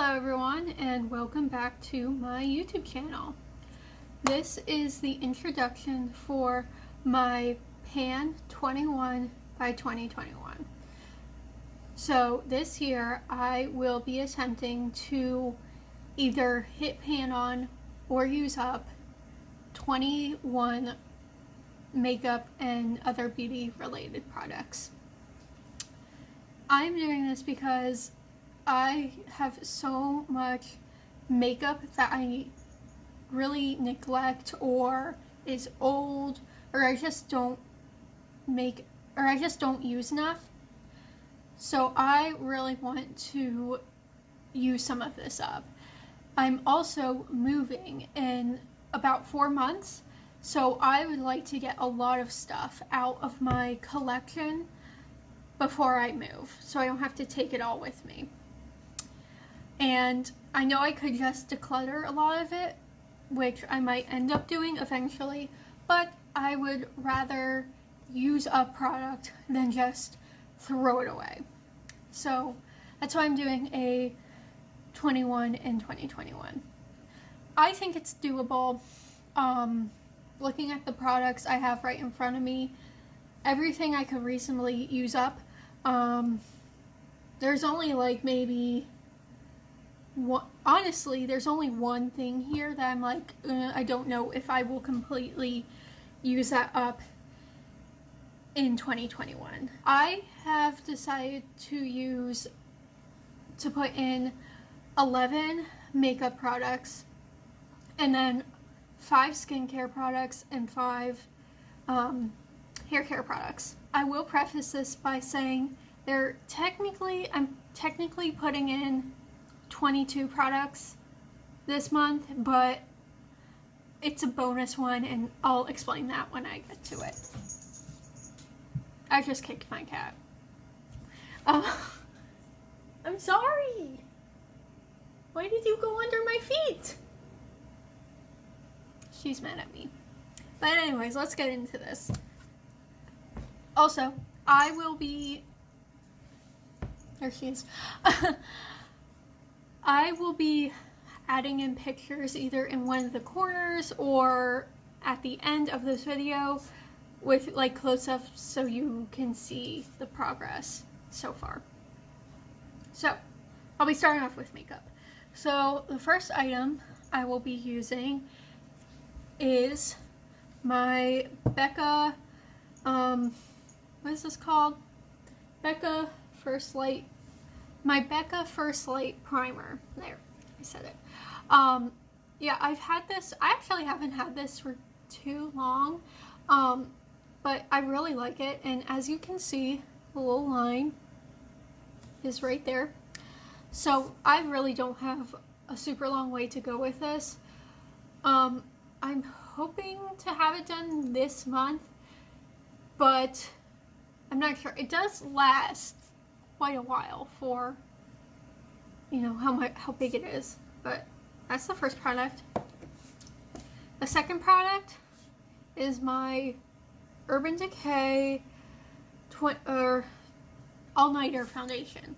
Hello everyone and welcome back to my YouTube channel. This is the introduction for my Pan 21 by 2021. So this year I will be attempting to either hit pan on or use up 21 makeup and other beauty related products. I'm doing this because I have so much makeup that I really neglect or is old or I just don't use enough. So I really want to use some of this up. I'm also moving in about 4 months, so I would like to get a lot of stuff out of my collection before I move, so I don't have to take it all with me. And I know I could just declutter a lot of it, which I might end up doing eventually, but I would rather use a product than just throw it away. So that's why I'm doing a 21 in 2021. I think it's doable. Looking at the products I have right in front of me, everything I could reasonably use up. There's only like maybe honestly, there's only one thing here that I'm like, I don't know if I will completely use that up in 2021. I have decided to put in 11 makeup products and then 5 skincare products and 5 hair care products. I will preface this by saying I'm technically putting in 22 products this month, but it's a bonus one and I'll explain that when I get to it. I just kicked my cat. I'm sorry. Why did you go under my feet? She's mad at me. But anyways, let's get into this. Also, there she is. I will be adding in pictures either in one of the corners or at the end of this video with like close-ups so you can see the progress so far. So, I'll be starting off with makeup. So, the first item I will be using is my Becca, what is this called? My Becca First Light Primer. There, I said it. Yeah, I've had this. I actually haven't had this for too long, but I really like it. And as you can see, the little line is right there. So I really don't have a super long way to go with this. I'm hoping to have it done this month, but I'm not sure. It does last quite a while for, you know, how big it is. But that's the first product. The second product is my Urban Decay All-Nighter Foundation.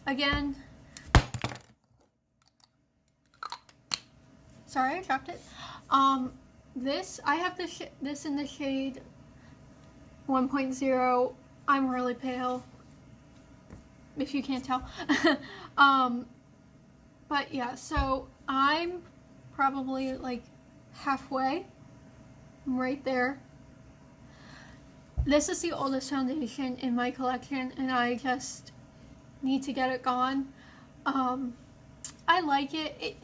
Again, sorry I dropped it. I have this in the shade 1.0. I'm really pale, if you can't tell. But yeah, so I'm probably like halfway. I'm right there. This is the oldest foundation in my collection and I just need to get it gone. I like it.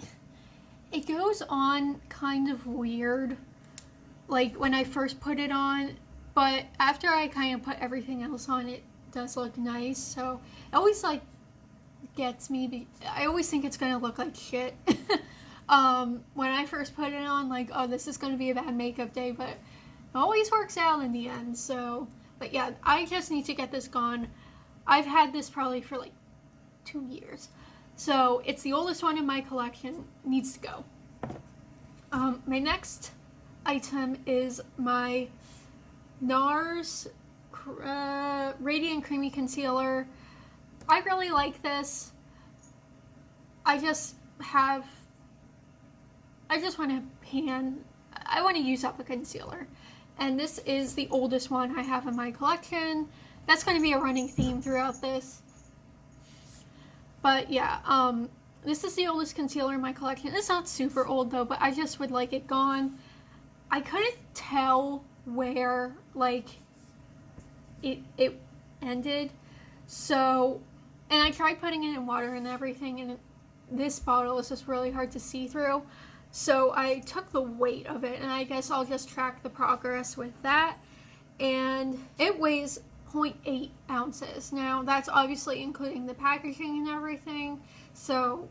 It goes on kind of weird, like when I first put it on, but after I kind of put everything else on, it does look nice. So it always like gets me. I always think it's gonna look like shit. When I first put it on, like, oh, this is gonna be a bad makeup day, but it always works out in the end. So, but yeah, I just need to get this gone. I've had this probably for like 2 years. So it's the oldest one in my collection, needs to go. My next item is my Nars Radiant Creamy Concealer. I really like this. I just want to use up a concealer. And this is the oldest one I have in my collection. That's going to be a running theme throughout this. But yeah, this is the oldest concealer in my collection. It's not super old though, but I just would like it gone. I couldn't tell where like it ended. So, and I tried putting it in water and everything, and this bottle is just really hard to see through. So I took the weight of it, and I guess I'll just track the progress with that. And it weighs 0.8 ounces. Now, that's obviously including the packaging and everything. So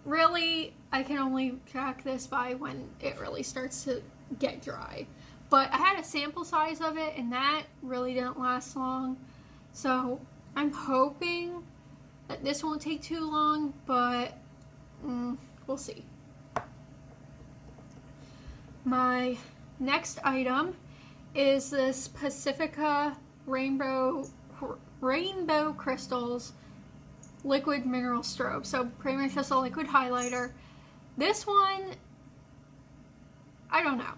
really, I can only track this by when it really starts to get dry. But I had a sample size of it, and that really didn't last long. So I'm hoping that this won't take too long, but we'll see. My next item is this Pacifica Rainbow Crystals Liquid Mineral Strobe. So pretty much just a liquid highlighter. This one, I don't know.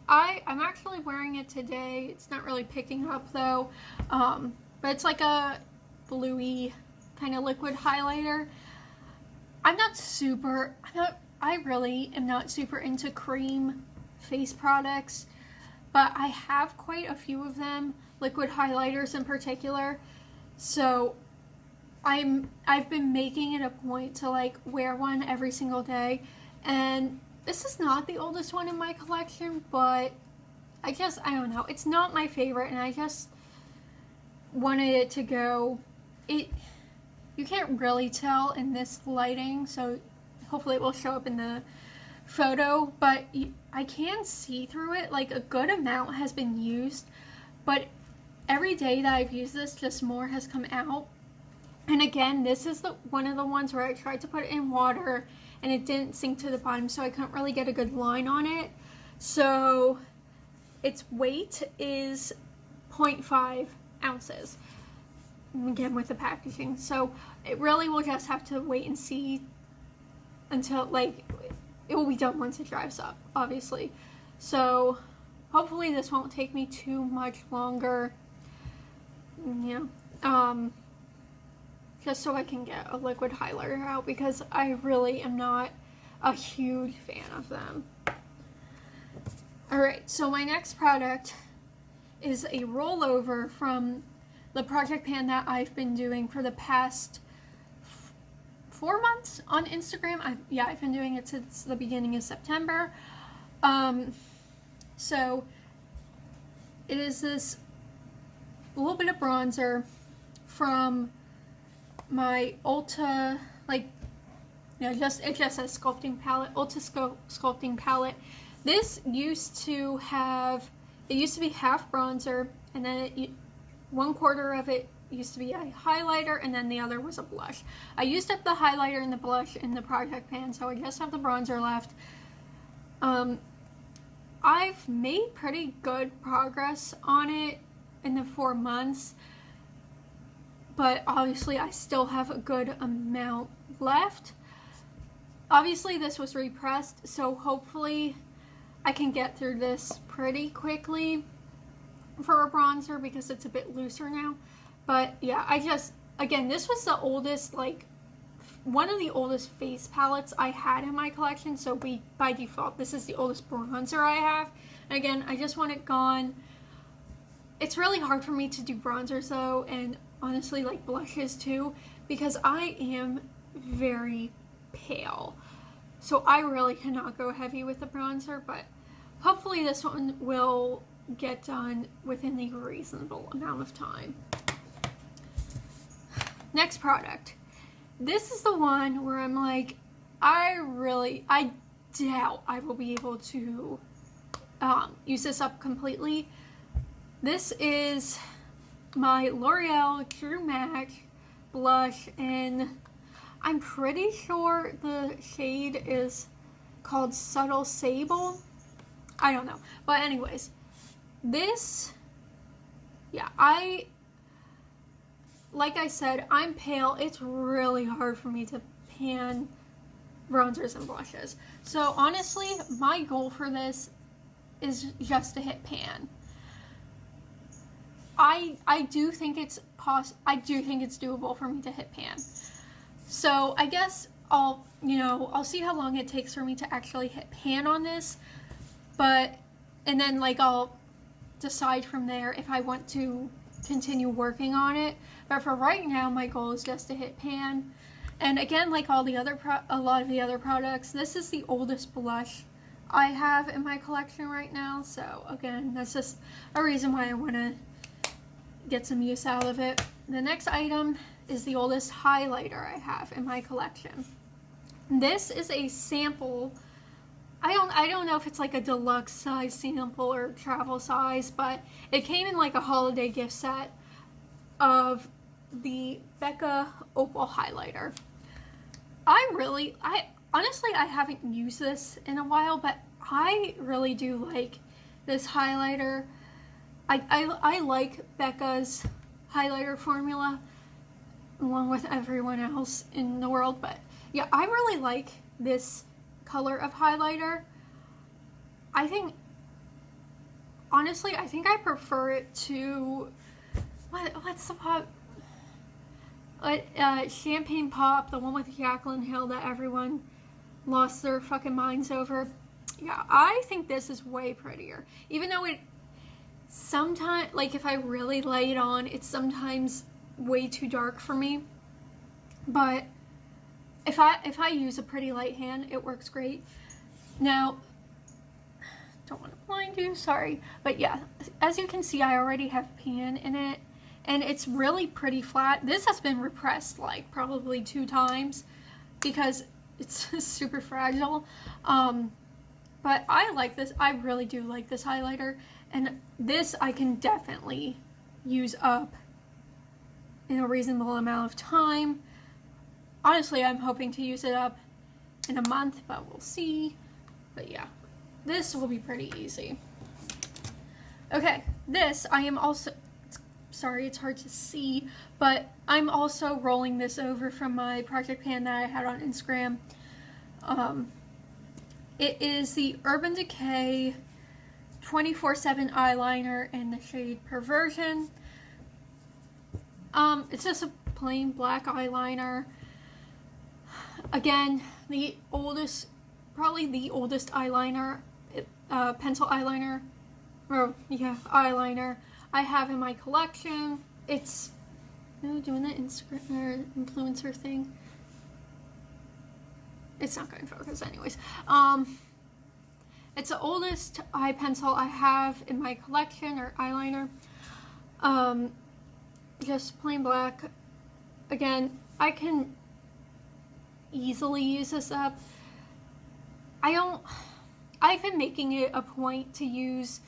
I'm actually wearing it today. It's not really picking up though. But it's like a bluey kind of liquid highlighter. I really am not super into cream face products, but I have quite a few of them, liquid highlighters in particular. So I've been making it a point to like wear one every single day, and this is not the oldest one in my collection, but I don't know, it's not my favorite, and I just wanted it to go. You can't really tell in this lighting, so hopefully it will show up in the photo, but I can see through it. Like a good amount has been used, but every day that I've used this, just more has come out. And again, this is one of the ones where I tried to put it in water and it didn't sink to the bottom, so I couldn't really get a good line on it. So its weight is 0.5 ounces, again with the packaging. So it really will just have to wait and see until like it will be done once it dries up, obviously. So hopefully this won't take me too much longer. Yeah. Just so I can get a liquid highlighter out, because I really am not a huge fan of them. Alright, so my next product is a rollover from the project pan that I've been doing for the past 4 months on Instagram. I've been doing it since the beginning of September. So it is this little bit of bronzer from my Ulta, it just says sculpting palette, Ulta sculpting palette. This used to be half bronzer, and then 1/4 of it used to be a highlighter, and then the other was a blush. I used up the highlighter and the blush in the project pan, so I just have the bronzer left. I've made pretty good progress on it in the 4 months, but obviously I still have a good amount left. Obviously this was repressed, so hopefully I can get through this pretty quickly for a bronzer, because it's a bit looser now. But yeah, again, this was the oldest, one of the oldest face palettes I had in my collection, so by default, this is the oldest bronzer I have. And again, I just want it gone. It's really hard for me to do bronzers though, and honestly blushes too, because I am very pale. So I really cannot go heavy with the bronzer, but hopefully this one will get done within a reasonable amount of time. Next product. This is the one where I'm like, I doubt I will be able to use this up completely. This is my L'Oreal True Match blush, and I'm pretty sure the shade is called Subtle Sable. I don't know. But anyways, this, yeah, like I said, I'm pale. It's really hard for me to pan bronzers and blushes. So honestly, my goal for this is just to hit pan. I do think it's doable for me to hit pan. So I guess I'll see how long it takes for me to actually hit pan on this, and then like I'll decide from there if I want to continue working on it. But for right now, my goal is just to hit pan. And again, like a lot of the other products, this is the oldest blush I have in my collection right now. So again, that's just a reason why I want to get some use out of it. The next item is the oldest highlighter I have in my collection. This is a sample. I don't know if it's like a deluxe size sample or travel size, but it came in like a holiday gift set of the Becca Opal highlighter. Honestly, I haven't used this in a while, but I really do like this highlighter. I like Becca's highlighter formula along with everyone else in the world, but yeah, I really like this color of highlighter. Honestly, I think I prefer it to what's the pop? Champagne Pop, the one with Jaclyn Hill that everyone lost their fucking minds over. Yeah, I think this is way prettier. Even though it sometimes, like if I really lay it on, it's sometimes way too dark for me. But if I use a pretty light hand, it works great. Now, don't want to blind you, sorry. But yeah, as you can see, I already have pan in it. And it's really pretty flat. This has been repressed like probably 2 times because it's super fragile. But I like this. I really do like this highlighter. And this I can definitely use up in a reasonable amount of time. Honestly, I'm hoping to use it up in a month, but we'll see. But yeah, this will be pretty easy. Okay, this I am also... Sorry, it's hard to see, but I'm also rolling this over from my project pan that I had on Instagram. It is the Urban Decay 24/7 eyeliner in the shade Perversion. It's just a plain black eyeliner. Again, probably the oldest eyeliner, pencil eyeliner, eyeliner I have in my collection. It's doing the Instagram influencer thing. It's not going to focus anyways. It's the oldest eye pencil I have in my collection, or eyeliner. Just plain black. Again, I can easily use this up. I've been making it a point to use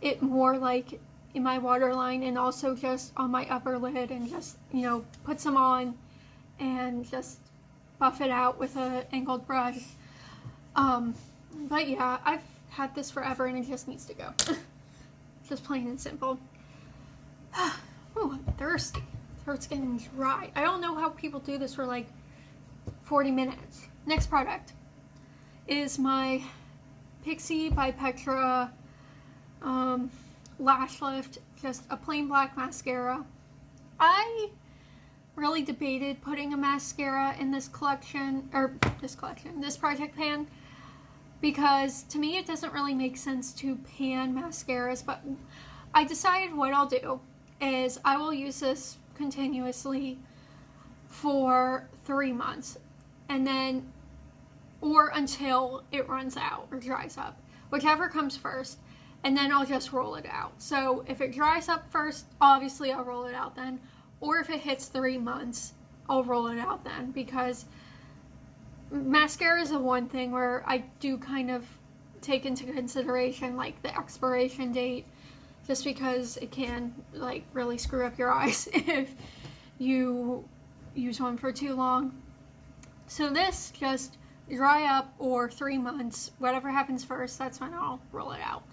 it more like in my waterline and also just on my upper lid, and just, put some on and just buff it out with an angled brush. But yeah, I've had this forever and it just needs to go. Just plain and simple. Ooh, I'm thirsty. Throat's getting dry. I don't know how people do this for like 40 minutes. Next product is my Pixie by Petra Lash Lift, just a plain black mascara. I really debated putting a mascara in this project pan, because to me it doesn't really make sense to pan mascaras, but I decided what I'll do is I will use this continuously for 3 months, and then, or until it runs out or dries up, whichever comes first, and then I'll just roll it out. So if it dries up first, obviously I'll roll it out then, or if it hits 3 months, I'll roll it out then, because mascara is the one thing where I do kind of take into consideration like the expiration date, just because it can like really screw up your eyes if you use one for too long. So this, just dry up or 3 months, whatever happens first, that's when I'll roll it out.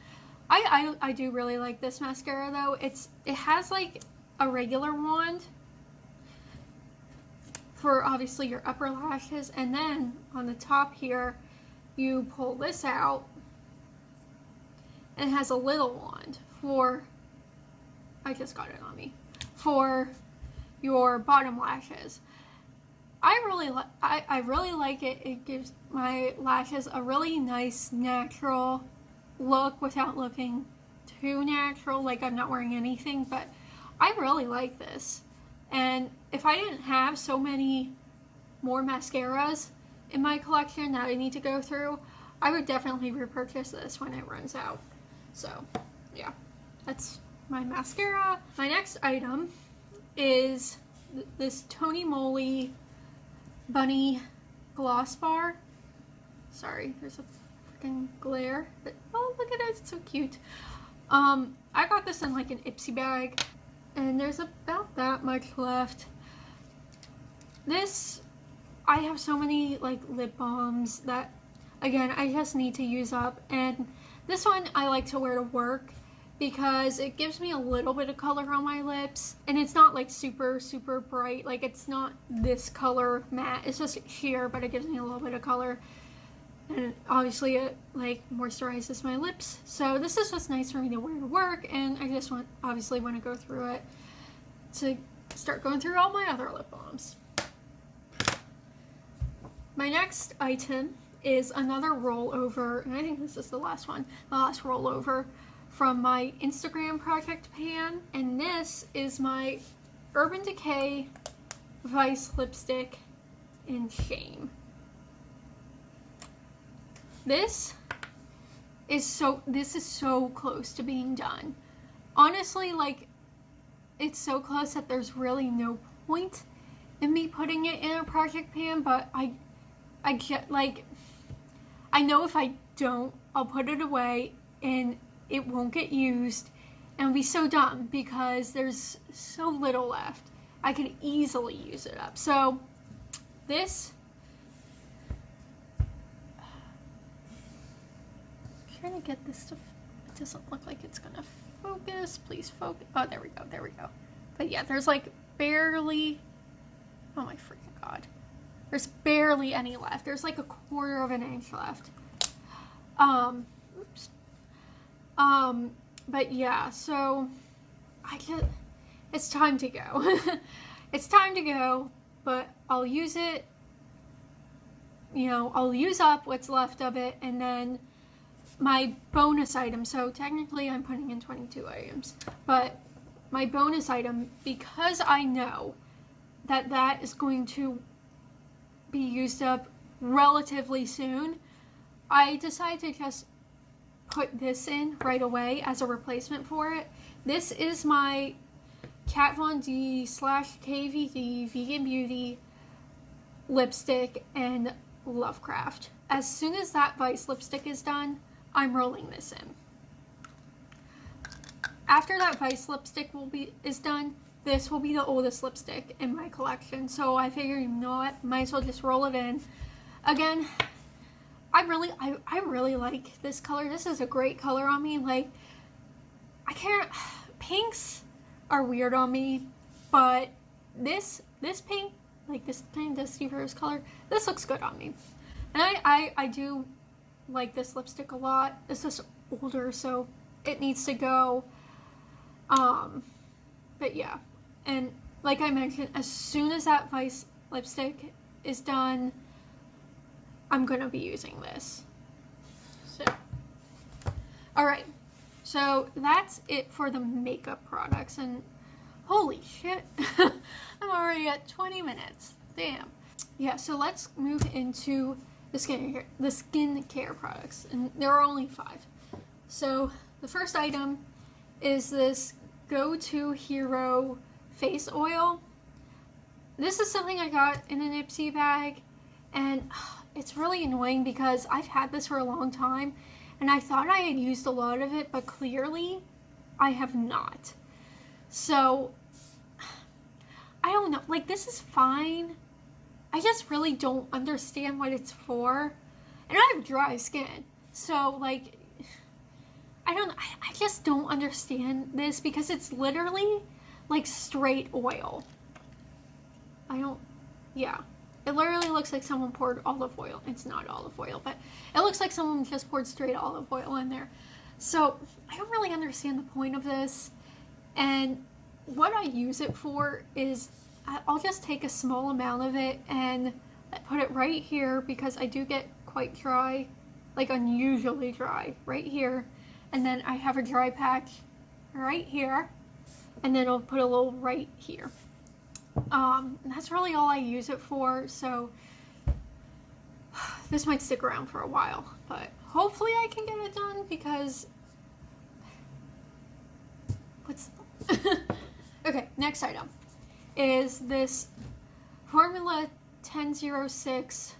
I do really like this mascara though. It has like a regular wand for obviously your upper lashes, and then on the top here you pull this out and it has a little wand for, I just got it on me, for your bottom lashes. I really like it. It gives my lashes a really nice natural look without looking too natural, like I'm not wearing anything, but I really like this. And if I didn't have so many more mascaras in my collection that I need to go through, I would definitely repurchase this when it runs out. So yeah, that's my mascara. My next item is this Tony Moly Bunny Gloss Bar. Sorry, there's a freaking glare, but oh, look at it, it's so cute. I got this in like an Ipsy bag, and there's about that much left. This, I have so many like lip balms that, again, I just need to use up, and this one I like to wear to work because it gives me a little bit of color on my lips, and it's not like super bright, like it's not this color matte, it's just sheer, but it gives me a little bit of color, and obviously it like moisturizes my lips. So this is just nice for me to wear to work, and I just obviously want to go through it to start going through all my other lip balms. My next item is another rollover, and I think this is the last one, the last rollover from my Instagram project pan, and this is my Urban Decay Vice lipstick in Shame. This is so close to being done. Honestly, like, it's so close that there's really no point in me putting it in a project pan, but I get, like, I know if I don't, I'll put it away and it won't get used, and it'll be so dumb because there's so little left. I could easily use it up. So this, I'm trying to get this to, it doesn't look like it's gonna focus. Please focus. Oh, there we go. But yeah, there's like barely, oh my freaking god, there's barely any left. There's like 1/4 of an inch left. Oops. But yeah, so it's time to go. It's time to go, but I'll use it, you know, I'll use up what's left of it, and then my bonus item, so technically I'm putting in 22 items, but my bonus item, because I know that that is going to be used up relatively soon, I decided to just put this in right away as a replacement for it. This is my Kat Von D / KVD Vegan Beauty lipstick and Lovecraft. As soon as that Vice lipstick is done, I'm rolling this in. After that Vice lipstick is done, this will be the oldest lipstick in my collection. So I figured, you know what, might as well just roll it in. Again, I really like this color. This is a great color on me. Like, pinks are weird on me, but this pink, like this kind of Dusty Rose color, this looks good on me. And I do like this lipstick a lot. This is older, so it needs to go. But yeah, and like I mentioned, as soon as that Vice lipstick is done, I'm gonna be using this. So, alright, so that's it for the makeup products, and holy shit, I'm already at 20 minutes, damn. Yeah, so let's move into the skincare products, and there are only 5. So the first item is this Go-To Hero face oil. This is something I got in an Ipsy bag, and it's really annoying because I've had this for a long time, and I thought I had used a lot of it, but clearly I have not. So I don't know, like, this is fine. I just really don't understand what it's for, and I have dry skin, so like, I just don't understand this, because it's literally like straight oil. Yeah. It literally looks like someone poured olive oil. It's not olive oil, but it looks like someone just poured straight olive oil in there. So I don't really understand the point of this. And what I use it for is I'll just take a small amount of it and put it right here, because I do get quite dry, like unusually dry right here. And then I have a dry patch right here, and then I'll put a little right here. And that's really all I use it for, so this might stick around for a while, but hopefully I can get it done, because okay, next item is this Formula 1006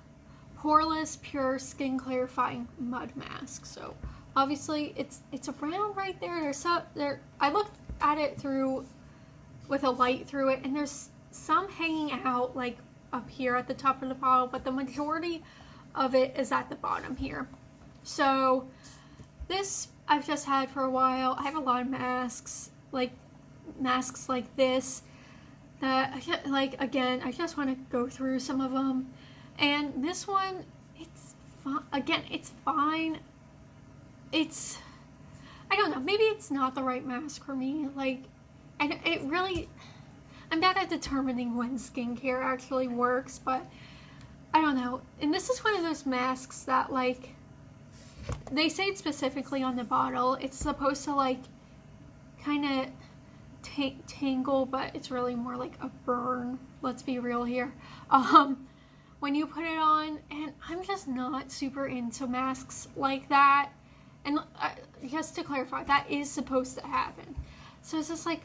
Poreless Pure Skin Clarifying Mud Mask. So obviously it's around right there. I looked at it through with a light through it, and there's some hanging out like up here at the top of the bottle, but the majority of it is at the bottom here. So this I've just had for a while. I have a lot of masks like this that again, I just want to go through some of them. And this one, it's fine. Again, it's fine. I don't know, maybe it's not the right mask for me. Like, I'm bad at determining when skincare actually works, but I don't know. And this is one of those masks that, like, they say it specifically on the bottle, it's supposed to, like, kind of tangle, but it's really more like a burn. Let's be real here. When you put it on, and I'm just not super into masks like that. And just to clarify, that is supposed to happen. So it's just like,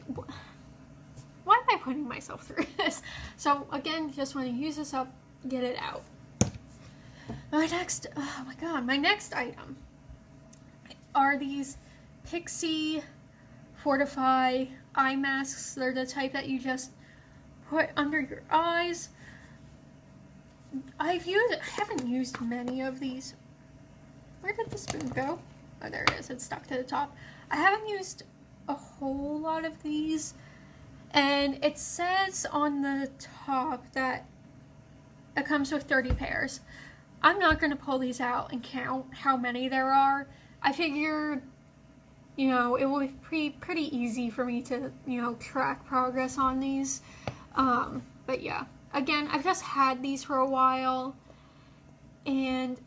why am I putting myself through this? So again, just want to use this up, get it out. My next item are these Pixie Fortify eye masks. They're the type that you just put under your eyes. I haven't used many of these. Where did the spoon go? Oh, there it is. It's stuck to the top. I haven't used a whole lot of these. And it says on the top that it comes with 30 pairs. I'm not going to pull these out and count how many there are. I figured, you know, it will be pretty easy for me to, you know, track progress on these. But yeah, again, I've just had these for a while, and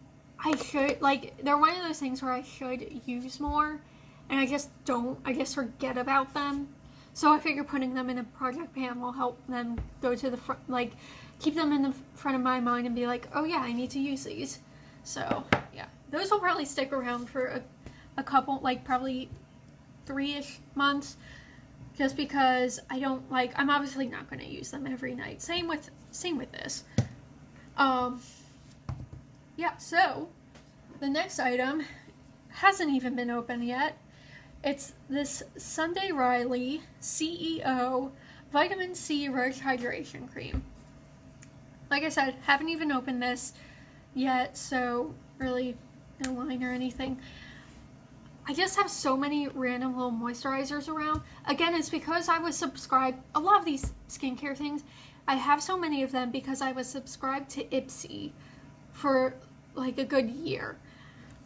I should, like, they're one of those things where I should use more, and I just don't, I just forget about them. So I figure putting them in a project pan will help them go to the front, like, keep them in the front of my mind and be like, oh yeah, I need to use these. So yeah, those will probably stick around for a couple, like probably 3-ish months, just because I don't, like, I'm obviously not going to use them every night. Same with this. Yeah, so the next item hasn't even been opened yet. It's this Sunday Riley CEO Vitamin C Rich Hydration Cream. Like I said, haven't even opened this yet, so really no line or anything. I just have so many random little moisturizers around. Again, it's because I was subscribed, a lot of these skincare things, I have so many of them because I was subscribed to Ipsy for like a good year.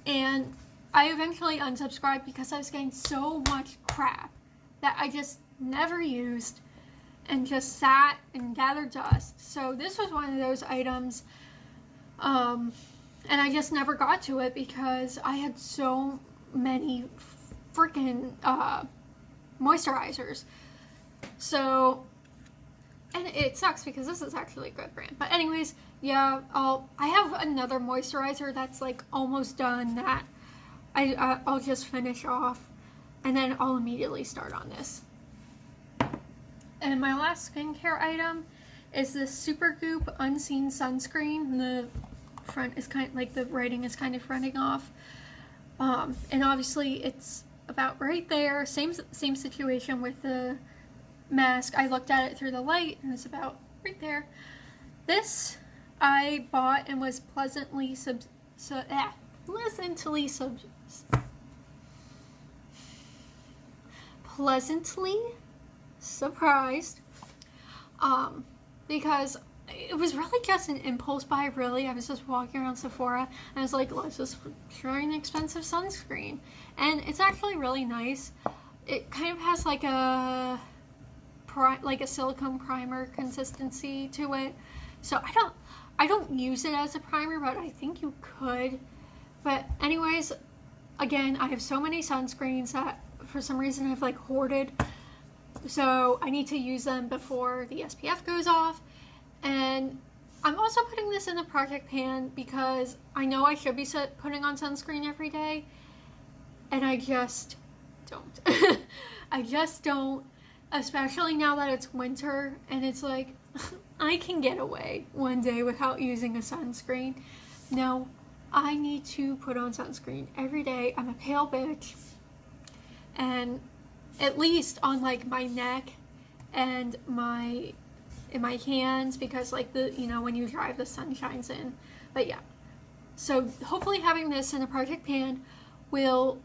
And I eventually unsubscribed because I was getting so much crap that I just never used and just sat and gathered dust. So this was one of those items, and I just never got to it because I had so many freaking moisturizers. So, and it sucks because this is actually a good brand. But anyways, yeah, I have another moisturizer that's like almost done that I'll just finish off, and then I'll immediately start on this. And my last skincare item is this Super Goop Unseen Sunscreen. The front is kind of, like, the writing is kind of fronting off. And obviously it's about right there. Same situation with the mask. I looked at it through the light and it's about right there. This I bought and was pleasantly surprised. Because it was really just an impulse buy, really. I was just walking around Sephora and I was like, let's just try an expensive sunscreen. And it's actually really nice. It kind of has like a silicone primer consistency to it. So I don't use it as a primer, but I think you could. But anyways, again, I have so many sunscreens that for some reason I've like hoarded. So I need to use them before the SPF goes off. And I'm also putting this in the project pan because I know I should be putting on sunscreen every day. And I just don't. I just don't. Especially now that it's winter and it's like, I can get away one day without using a sunscreen. No, I need to put on sunscreen every day. I'm a pale bitch. And at least on like my neck and in my hands, because like when you drive, the sun shines in. But yeah, so hopefully having this in a project pan will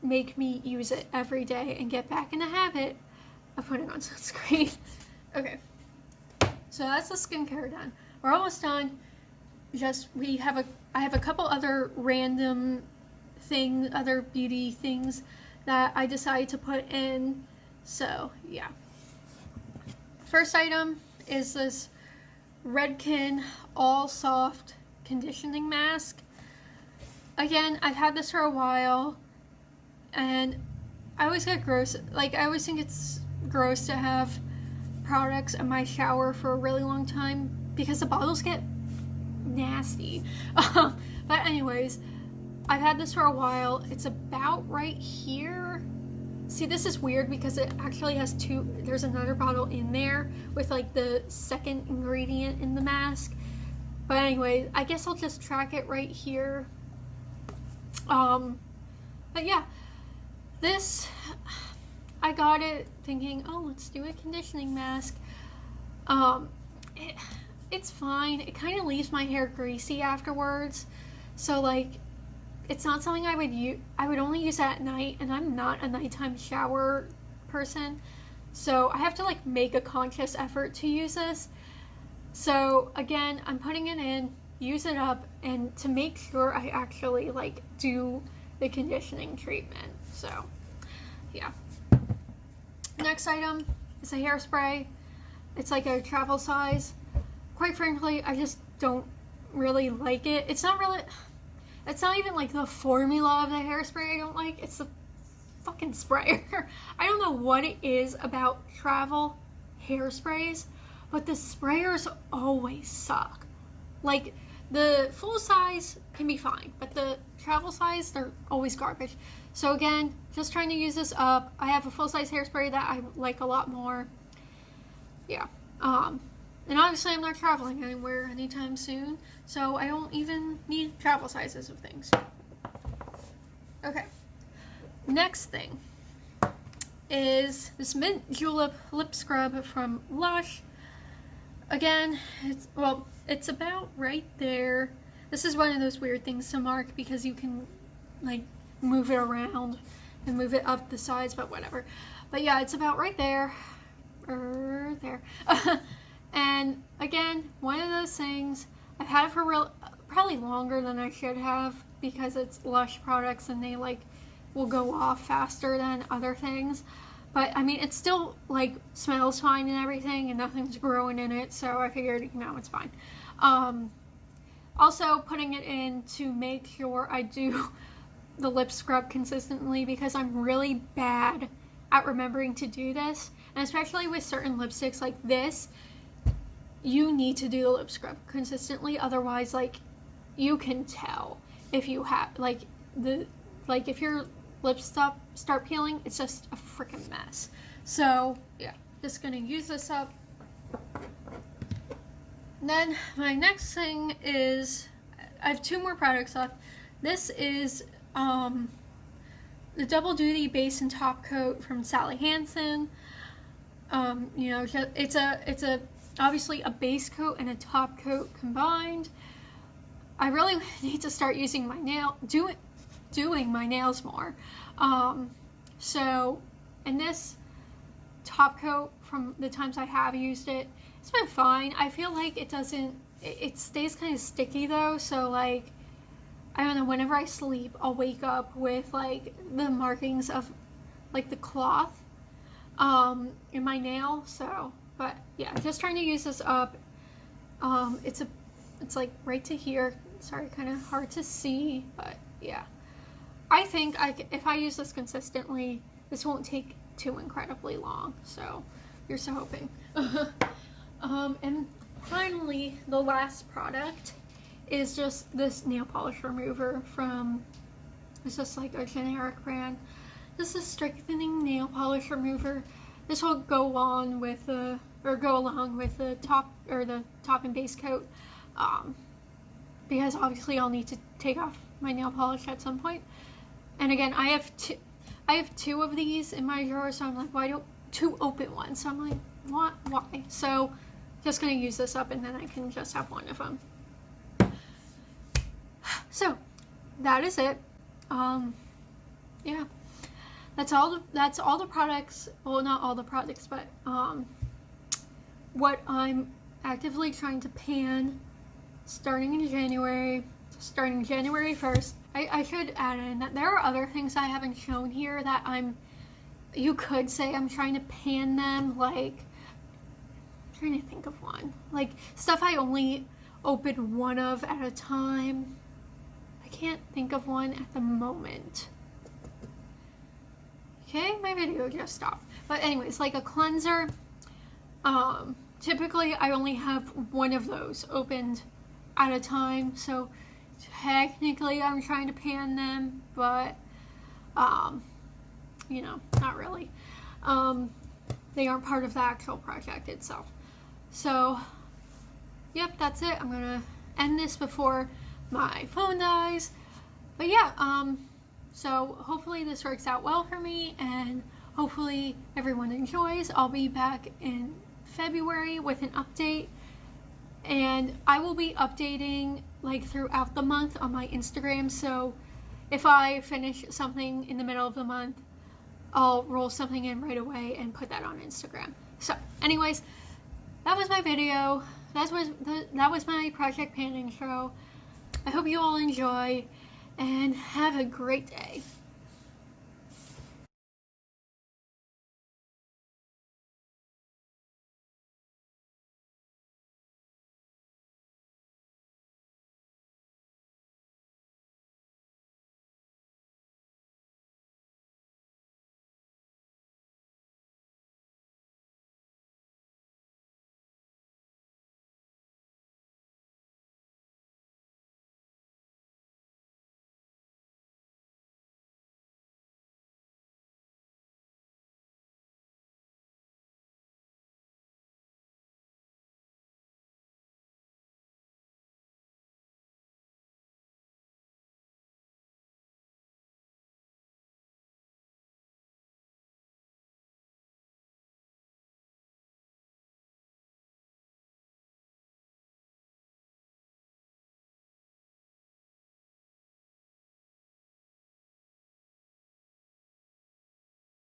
make me use it every day and get back in the habit of putting on sunscreen. Okay, so that's the skincare done. We're almost done. I have a couple other random other beauty things that I decided to put in. So yeah. First item is this Redken All Soft Conditioning Mask. Again, I've had this for a while, and I always get gross. Like, I always think it's gross to have products in my shower for a really long time because the bottles get nasty. But anyways, I've had this for a while. It's about right here. See, this is weird because it actually has there's another bottle in there with like the second ingredient in the mask. But anyway, I guess I'll just track it right here. But yeah, this, I got it thinking, oh, let's do a conditioning mask. It's fine. It kind of leaves my hair greasy afterwards. So like, it's not something I would use. I would only use that at night, and I'm not a nighttime shower person. So I have to like make a conscious effort to use this. So again, I'm putting it in, use it up, and to make sure I actually like do the conditioning treatment. So yeah. Next item is a hairspray. It's like a travel size. Quite frankly, I just don't really like it. It's not even like the formula of the hairspray I don't like. It's the fucking sprayer. I don't know what it is about travel hairsprays, but the sprayers always suck. Like, the full size can be fine, but the travel size, they're always garbage. So again, just trying to use this up. I have a full size hairspray that I like a lot more. Yeah. And obviously I'm not traveling anywhere anytime soon, so I don't even need travel sizes of things. Okay. Next thing is this Mint Julep lip scrub from Lush. Again, it's about right there. This is one of those weird things to mark because you can like move it around and move it up the sides, but whatever. But yeah, it's about right there. There. And again, one of those things, I've had it for probably longer than I should have because it's Lush products and they like will go off faster than other things. But I mean, it still like smells fine and everything and nothing's growing in it, so I figured, it's fine. Also putting it in to make sure I do the lip scrub consistently because I'm really bad at remembering to do this. And especially with certain lipsticks like this, you need to do the lip scrub consistently, otherwise like you can tell if you have if your lips start peeling, it's just a freaking mess. So yeah, just gonna use this up. And then my next thing is, I have 2 more products left. This is the Double Duty Base and Top Coat from Sally Hansen. It's a obviously a base coat and a top coat combined. I really need to start using my doing my nails more. So, and this, top coat from the times I have used it, it's been fine. I feel like it doesn't, it stays kind of sticky though, so like, I don't know, whenever I sleep, I'll wake up with like the markings of like the cloth in my nail. So, but yeah, just trying to use this up. It's like right to here. Sorry, kind of hard to see, but yeah. I think if I use this consistently, this won't take too incredibly long. So, you're so hoping. And finally, the last product is just this nail polish remover from, it's just like a generic brand. This is strengthening nail polish remover. This will go on with the, or go along with the top, or the top and base coat, because obviously I'll need to take off my nail polish at some point. And again, I have two of these in my drawer, so I'm like, why don't two open ones? So I'm like, what? Why? So just gonna use this up, and then I can just have one of them. So that is it. Yeah, that's all the products. Well, not all the products, but what I'm actively trying to pan starting in January 1st. I should add in that there are other things I haven't shown here that you could say I'm trying to pan them, like, I'm trying to think of one. Like, stuff I only open one of at a time. I can't think of one at the moment. Okay, my video just stopped. But anyways, like a cleanser, typically I only have one of those opened at a time, so technically I'm trying to pan them, but you know, not really. They aren't part of the actual project itself. So yep, that's it. I'm gonna end this before my phone dies. But yeah, so hopefully this works out well for me, and hopefully everyone enjoys. I'll be back in February with an update, and I will be updating like throughout the month on my Instagram. So if I finish something in the middle of the month, I'll roll something in right away and put that on Instagram. So anyways, that was my video. That was my project pan intro. I hope you all enjoy and have a great day.